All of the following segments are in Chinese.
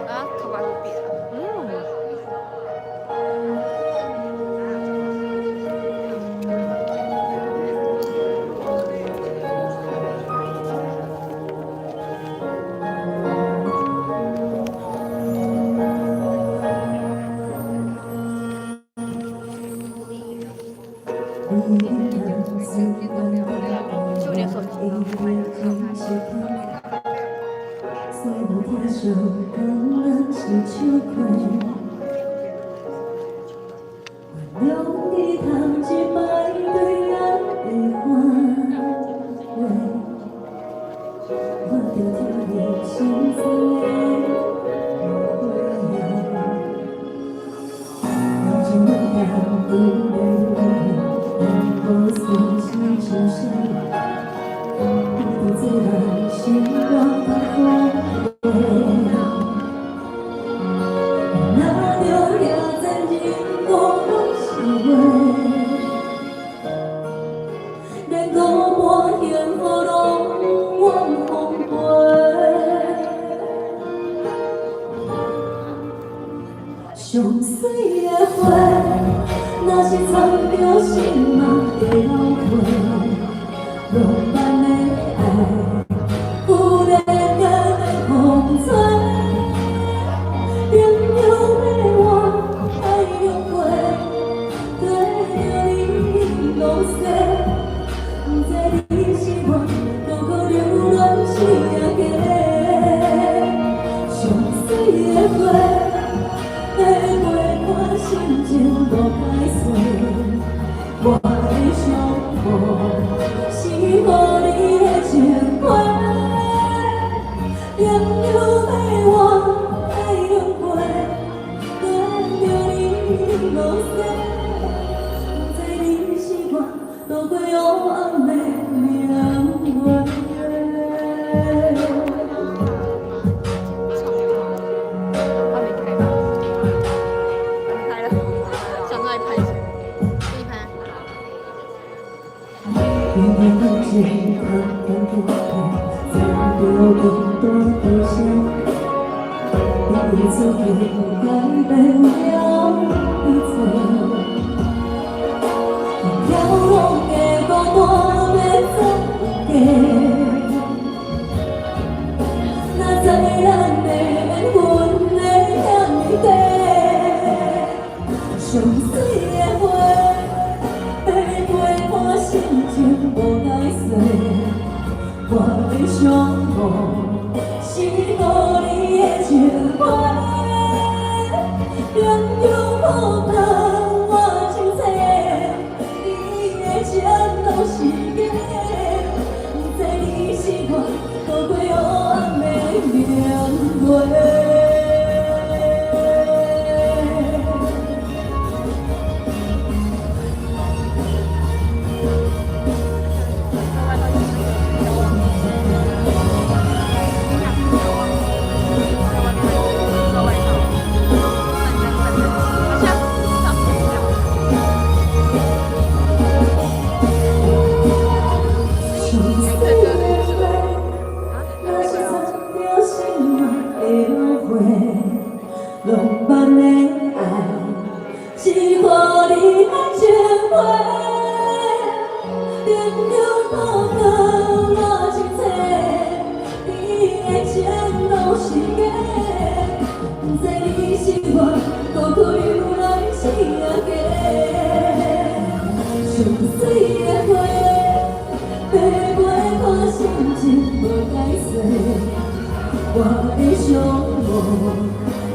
啊，头发都变了。就你手机了，上水的花，若是藏着心嘛的流花，浪漫的爱，有人甲风吹，朋友的我爱用过，对着你落雪，不知你是我，搁可留恋是假，上水的花。会陪我心情无解释，我的相逢是予你的情话，朋友的我爱用过，跟着你落雪，不知你是我路过黑暗的明月。是看看不看，再有更多的想，你走远，改变了一切。飘落的孤单要怎解？若知咱的缘分会欠地，上水的花。心情无解释，我的相逢是予你的情话，朋友可盼我清醒，你的情拢是假，不知你是我路过黑暗的明月。浪漫的爱，是予你的情话，朋友可盼我清醒，你的情拢是假，不知你是我，搁可留恋是假，上水的花，陪我心情无解释，我的相逢。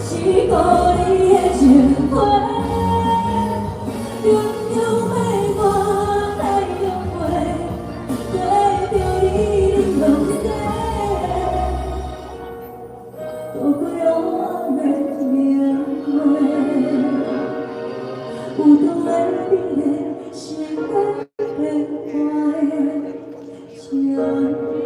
是予你的情话，朋友的我爱用过，对着你落雪，路过黑暗的明月，有当的你的心在变我的情话。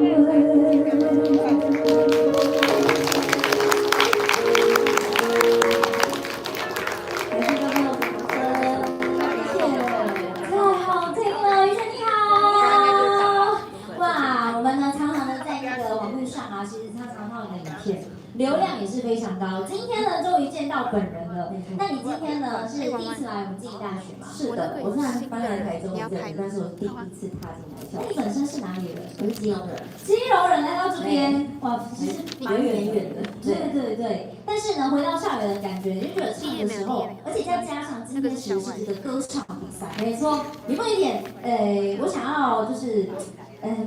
常浩你的影片，流量也是非常高。今天呢，终于见到本人了。那你今天呢是第一次来我们暨大学吗？是的，我虽然搬来台中一阵子，但是我第一次踏进来校园。你本身是哪里人？我是基隆人。基隆人来到这边，哇，其实蛮远的。对。但是呢，回到校园的感觉，就觉得唱的时候，而且再加上今天其实是这个歌唱比赛，没错。你问一点，我想要就是。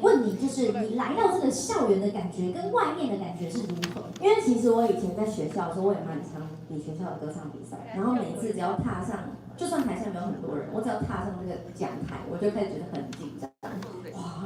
问你，就是你来到这个校园的感觉跟外面的感觉是如何？因为其实我以前在学校的时候，我也蛮常比学校的歌唱比赛，然后每次只要踏上，就算台下没有很多人，我只要踏上这个讲台，我就开始觉得很紧张，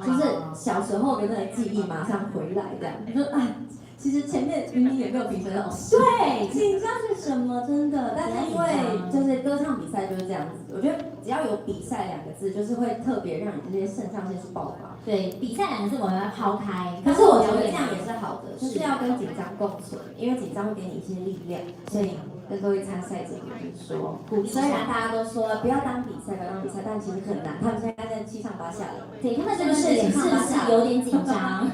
就是小时候的那个记忆马上回来，这样，就哎。其实前面明明也没有评分哦，对，紧张是什么？真的，但是因为就是歌唱比赛就是这样子，我觉得只要有比赛两个字，就是会特别让你这些肾上腺素爆发。对，比赛两个字我们要抛开，可是我觉得这样也是好的，就是要跟紧张共存，因为紧张会给你一些力量，所以跟各位参赛者们说，虽然大家都说不要当比赛，但其实很难，他们现在在七上八下的，对，他们这个事情是不是有点紧张？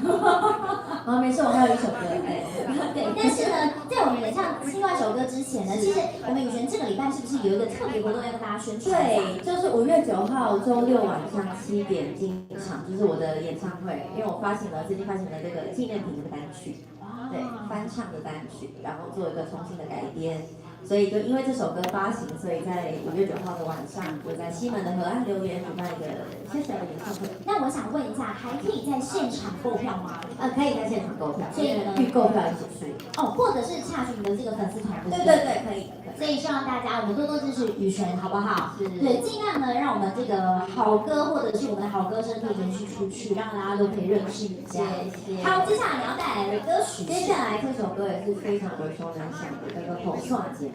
啊，没事，我还有一首歌。对，但是呢，在我们演唱另外一首歌之前呢，其实我们羽璇这个礼拜是不是有一个特别活动要跟大家宣传？对，就是5月9号周六晚上7点进场，就是我的演唱会，因为我最近发行了这个纪念品的单曲，对，翻唱的单曲，然后做一个重新的改编。所以就因为这首歌发行，所以在5月9号的晚上，就在西门的河岸留言举办一个小小的演唱会。那我想问一下，还可以在现场购票吗？可以在现场购票，所以呢，预购票也结束。哦，或者是洽询你的这个粉丝团，对，可以。所以希望大家我们多多支持羽璇，好不好？是。对，尽量呢让我们这个好歌或者是我们的好歌声可以延续出去，让大家都可以认识一下。谢谢。好，接下来你要带来的歌曲，接下来这首歌也是非常耳熟能详的，叫做《好耍节》。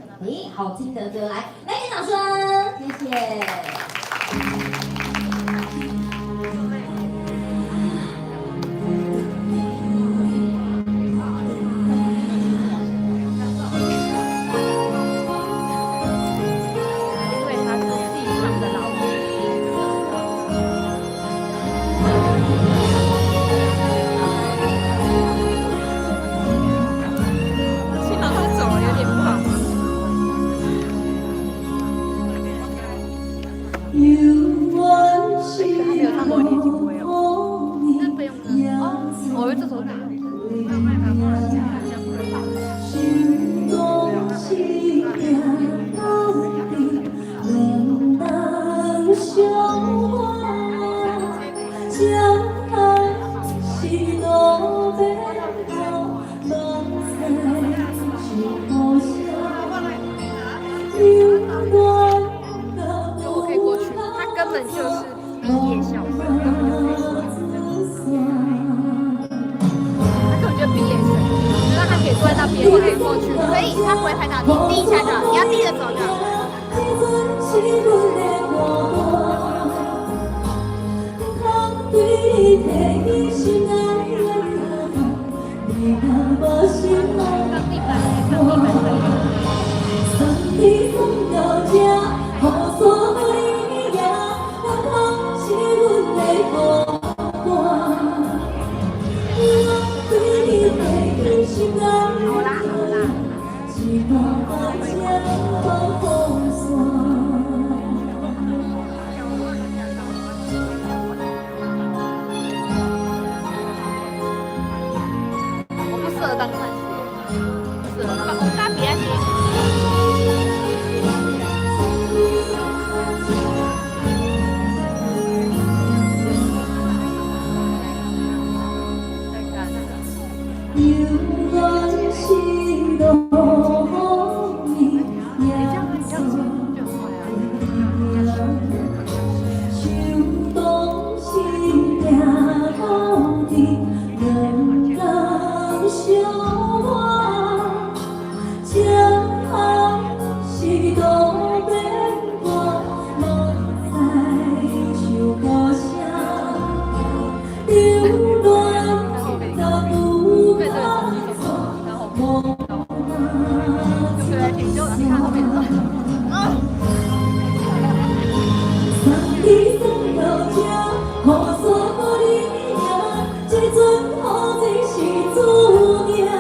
好听的歌，来给掌声，谢谢。这阵雨前是思念。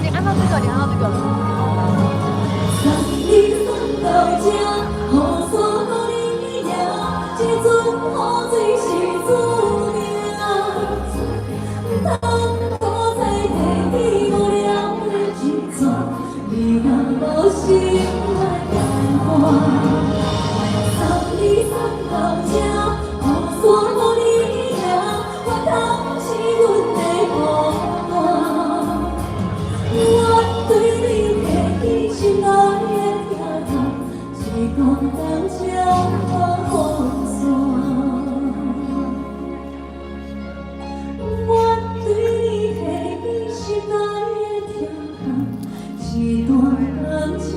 你按到这个，你按到这个。送你送到这，雨伞予你掠，这阵雨水是注定。当古早提起无聊的一阵，你若无心来牵挂。送你送到这，雨伞予你掠，我当是阮的孤单。我对你提起心爱的疼痛，是讲当将我雨伞。我对你提起心爱的疼痛，是段当将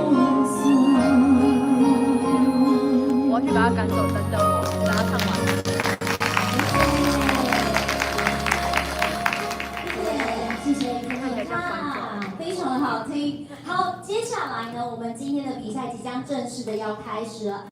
我雨伞。我要去把他赶走，等等我，等他唱完。谢谢今天的唱，非常的好听。好，接下来呢，我们今天的比赛即将正式的要开始了。